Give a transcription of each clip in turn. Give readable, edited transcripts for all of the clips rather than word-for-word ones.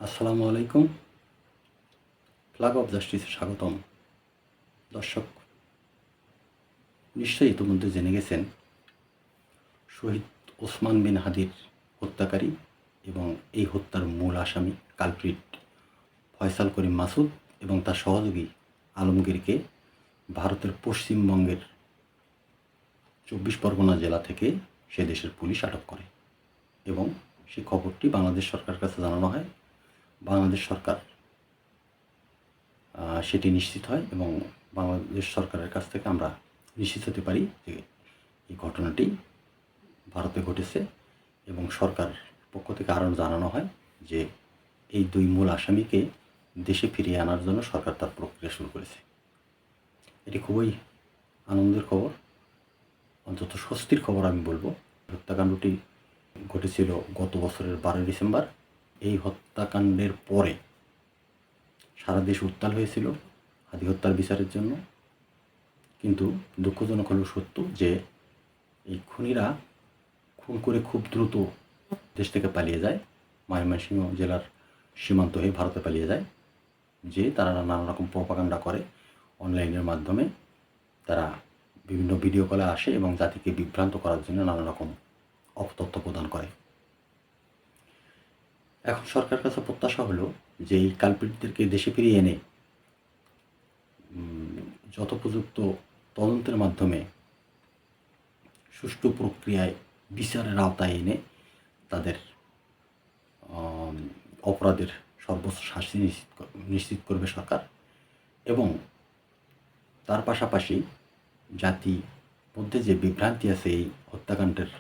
আসসালামু আলাইকুম। Flag of জাস্টিসে স্বাগতম। দর্শক, নিশ্চয়ই ইতিমধ্যে জেনে গেছেন শহীদ ওসমান বিন হাদির হত্যাকারী এবং এই হত্যার মূল আসামি কালপ্রিট ফয়সাল করিম মাসুদ এবং তার সহযোগী আলমগীরকে ভারতের পশ্চিমবঙ্গের 24 পরগনা জেলা থেকে সে দেশের পুলিশ আটক করে এবং সেই খবরটি বাংলাদেশ সরকারের কাছে জানানো হয়। বাংলাদেশ সরকার সেটি নিশ্চিত হয় এবং বাংলাদেশ সরকারের কাছ থেকে আমরা নিশ্চিত হতে পারি যে এই ঘটনাটি ভারতে ঘটেছে এবং সরকার পক্ষ থেকে আরও জানানো হয় যে এই দুই মূল আসামিকে দেশে ফিরিয়ে আনার জন্য সরকার তার প্রক্রিয়া শুরু করেছে। এটি খুবই আনন্দের খবর, অন্তত স্বস্তির খবর আমি বলবো। হত্যাকাণ্ডটি ঘটেছিল গত বছরের 12 ডিসেম্বর। এই হত্যাকাণ্ডের পরে সারা দেশ উত্তাল হয়েছিল হাদি হত্যার বিচারের জন্য, কিন্তু দুঃখজনক হলেও সত্য যে এই খুনিরা খুন করে খুব দ্রুত দেশ থেকে পালিয়ে যায়, ময়মনসিংহ জেলার সীমান্ত হয়ে ভারতে পালিয়ে যায়। যে তারা নানা রকম প্রপাগান্ডা করে অনলাইনের মাধ্যমে, তারা বিভিন্ন ভিডিও কলে আসে এবং জাতিকে বিভ্রান্ত করার জন্য নানা রকম অপতথ্য প্রদান করে। এখন সরকারের কাছে প্রত্যাশা হলো যে এই কালপ্রিটদেরকে দেশে ফিরিয়ে এনে যথোপযুক্ত তদন্তের মাধ্যমে সুষ্ঠু প্রক্রিয়ায় বিচারের আওতায় এনে তাদের অপরাধের সর্বোচ্চ শাস্তি নিশ্চিত করবে সরকার এবং তার পাশাপাশি জাতির মধ্যে যে বিভ্রান্তি আছে এই হত্যাকাণ্ডের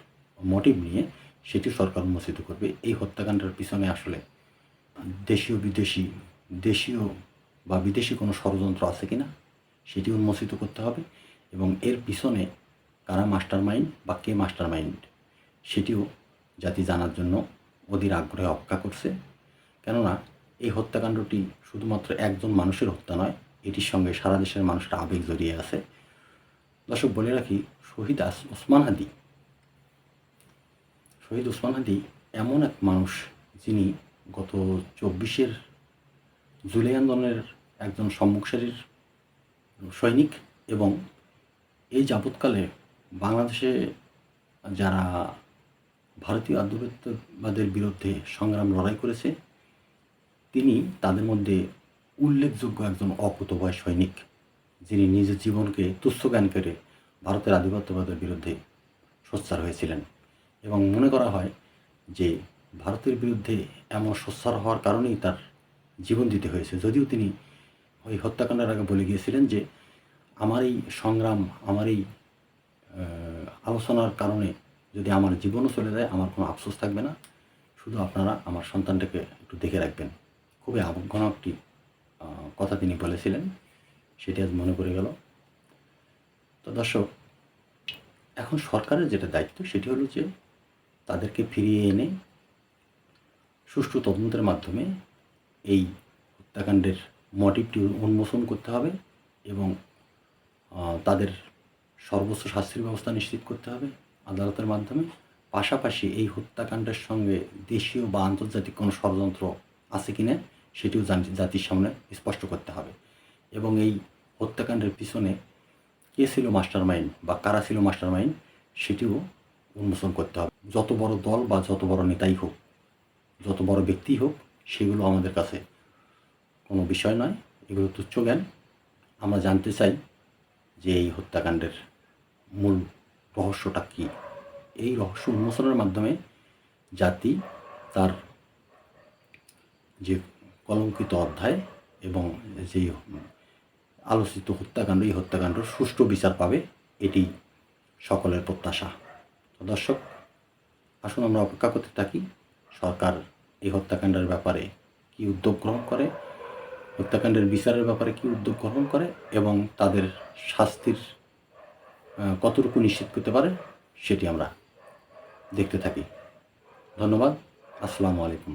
মোটিভ নিয়ে সেটি সরকার উন্মোচিত করবে। এই হত্যাকাণ্ডের পিছনে আসলে দেশীয় বা বিদেশি কোনো ষড়যন্ত্র আছে কিনা সেটি উন্মোচিত করতে হবে এবং এর পিছনে কারা মাস্টার মাইন্ড বা কে মাস্টার মাইন্ড সেটিও জাতি জানার জন্য অধীর আগ্রহে অপেক্ষা করছে। কেননা এই হত্যাকাণ্ডটি শুধুমাত্র একজন মানুষের হত্যা নয়, এটির সঙ্গে সারা দেশের মানুষের আবেগ জড়িয়ে আছে। দর্শক, বলে রাখি, শহীদ ওসমান হাদি এমন এক মানুষ যিনি গত 24 জুলাই আন্দোলনের একজন সম্মুখ সারির সৈনিক এবং এই যাবৎকালে বাংলাদেশে যারা ভারতীয় আধিপত্যবাদের বিরুদ্ধে সংগ্রাম লড়াই করেছে তিনি তাদের মধ্যে উল্লেখযোগ্য একজন অকুতোভয় সৈনিক, যিনি নিজের জীবনকে তুচ্ছ জ্ঞান করে ভারতের আধিপত্যবাদের বিরুদ্ধে সোচ্চার হয়েছিলেন এবং মনে করা হয় যে ভারতের বিরুদ্ধে এমন সোচ্চার হওয়ার কারণেই তার জীবন দিতে হয়েছে। যদিও তিনি ওই হত্যাকাণ্ডের আগে বলে গিয়েছিলেন যে আমার এই সংগ্রাম, আমার এই আলোচনার কারণে যদি আমার জীবনও চলে যায় আমার কোনো আফসোস থাকবে না, শুধু আপনারা আমার সন্তানটাকে একটু দেখে রাখবেন। খুবই আবেগঘন একটি কথা তিনি বলেছিলেন, সেটি আজ মনে পড়ে গেল। তো দর্শক, এখন সরকারের যেটা দায়িত্ব সেটি হলো যে তাদেরকে ফিরিয়ে এনে সুষ্ঠু তদন্তের মাধ্যমে এই হত্যাকাণ্ডের মোটিভটি উন্মোচন করতে হবে এবং তাদের সর্বোচ্চ শাস্তির ব্যবস্থা নিশ্চিত করতে হবে আদালতের মাধ্যমে। পাশাপাশি এই হত্যাকাণ্ডের সঙ্গে দেশীয় বা আন্তর্জাতিক কোনো ষড়যন্ত্র আছে কিনা সেটিও জাতির সামনে স্পষ্ট করতে হবে এবং এই হত্যাকাণ্ডের পিছনে কে ছিল মাস্টার মাইন্ড বা কারা ছিল মাস্টার মাইন্ড সেটিও উন্মোচন করতে হবে। যত বড় দল বা যত বড় নেতাই হোক, যত বড় ব্যক্তিই হোক, সেগুলো আমাদের কাছে কোনো বিষয় নয়, এগুলো তুচ্ছ জ্ঞান। আমরা জানতে চাই যে এই হত্যাকাণ্ডের মূল রহস্যটা কী। এই রহস্য উন্মোচনের মাধ্যমে জাতি তার যে কলঙ্কিত অধ্যায় এবং যে আলোচিত হত্যাকাণ্ড, এই হত্যাকাণ্ডের সুষ্ঠু বিচার পাবে, এটি সকলের প্রত্যাশা। দর্শক, আসুন আমরা অপেক্ষা করতে থাকি সরকার এই হত্যাকাণ্ডের ব্যাপারে কী উদ্যোগ গ্রহণ করে, হত্যাকাণ্ডের বিচারের ব্যাপারে কী উদ্যোগ গ্রহণ করে এবং তাদের শাস্তির কতটুকু নিশ্চিত করতে পারে সেটি আমরা দেখতে থাকি। ধন্যবাদ। আসসালামু আলাইকুম।